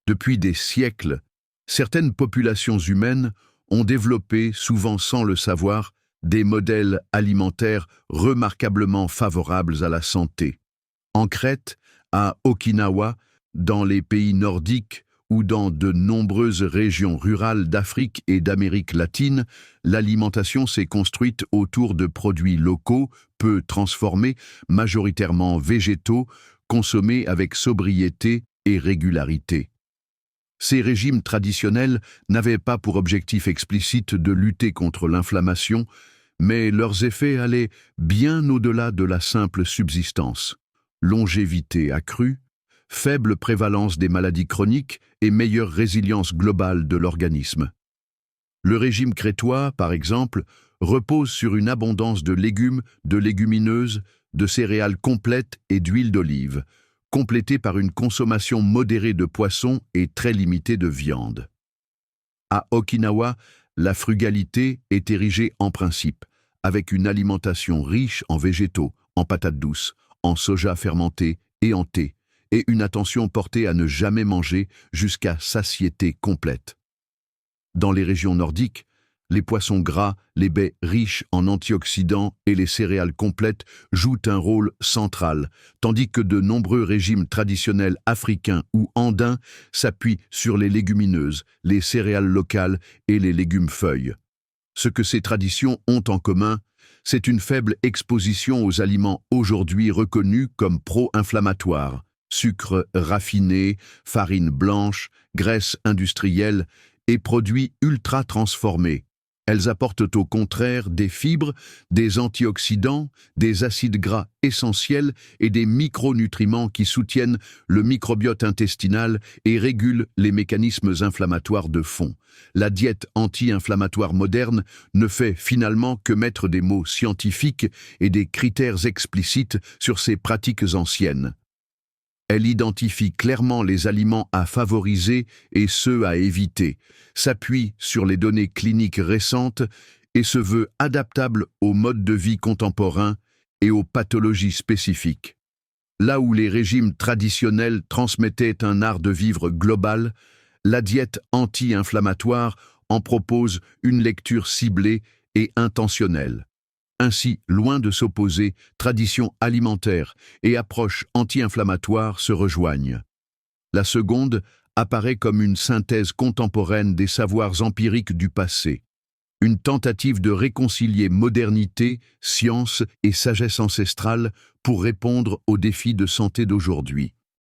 Depuis des siècles, certaines populations humaines ont développé, souvent sans le savoir, des modèles alimentaires remarquablement favorables à la santé. En Crète, à Okinawa, dans les pays nordiques ou dans de nombreuses régions rurales d'Afrique et d'Amérique latine, l'alimentation s'est construite autour de produits locaux, peu transformés, majoritairement végétaux, consommés avec sobriété et régularité. Ces régimes traditionnels n'avaient pas pour objectif explicite de lutter contre l'inflammation, mais leurs effets allaient bien au-delà de la simple subsistance. Longévité accrue, faible prévalence des maladies chroniques et meilleure résilience globale de l'organisme. Le régime crétois, par exemple, repose sur une abondance de légumes, de légumineuses, de céréales complètes et d'huile d'olive, complétée par une consommation modérée de poissons et très limitée de viande. À Okinawa, la frugalité est érigée en principe, avec une alimentation riche en végétaux, en patates douces, en soja fermenté et en thé, et une attention portée à ne jamais manger jusqu'à satiété complète. Dans les régions nordiques, les poissons gras, les baies riches en antioxydants et les céréales complètes jouent un rôle central, tandis que de nombreux régimes traditionnels africains ou andins s'appuient sur les légumineuses, les céréales locales et les légumes-feuilles. Ce que ces traditions ont en commun, c'est une faible exposition aux aliments aujourd'hui reconnus comme pro-inflammatoires, sucre raffiné, farine blanche, graisse industrielle et produits ultra transformés. Elles apportent au contraire des fibres, des antioxydants, des acides gras essentiels et des micronutriments qui soutiennent le microbiote intestinal et régulent les mécanismes inflammatoires de fond. La diète anti-inflammatoire moderne ne fait finalement que mettre des mots scientifiques et des critères explicites sur ces pratiques anciennes. Elle identifie clairement les aliments à favoriser et ceux à éviter, s'appuie sur les données cliniques récentes et se veut adaptable aux modes de vie contemporains et aux pathologies spécifiques. Là où les régimes traditionnels transmettaient un art de vivre global, la diète anti-inflammatoire en propose une lecture ciblée et intentionnelle. Ainsi, loin de s'opposer, tradition alimentaire et approche anti-inflammatoire se rejoignent. La seconde apparaît comme une synthèse contemporaine des savoirs empiriques du passé, une tentative de réconcilier modernité, science et sagesse ancestrale pour répondre aux défis de santé d'aujourd'hui.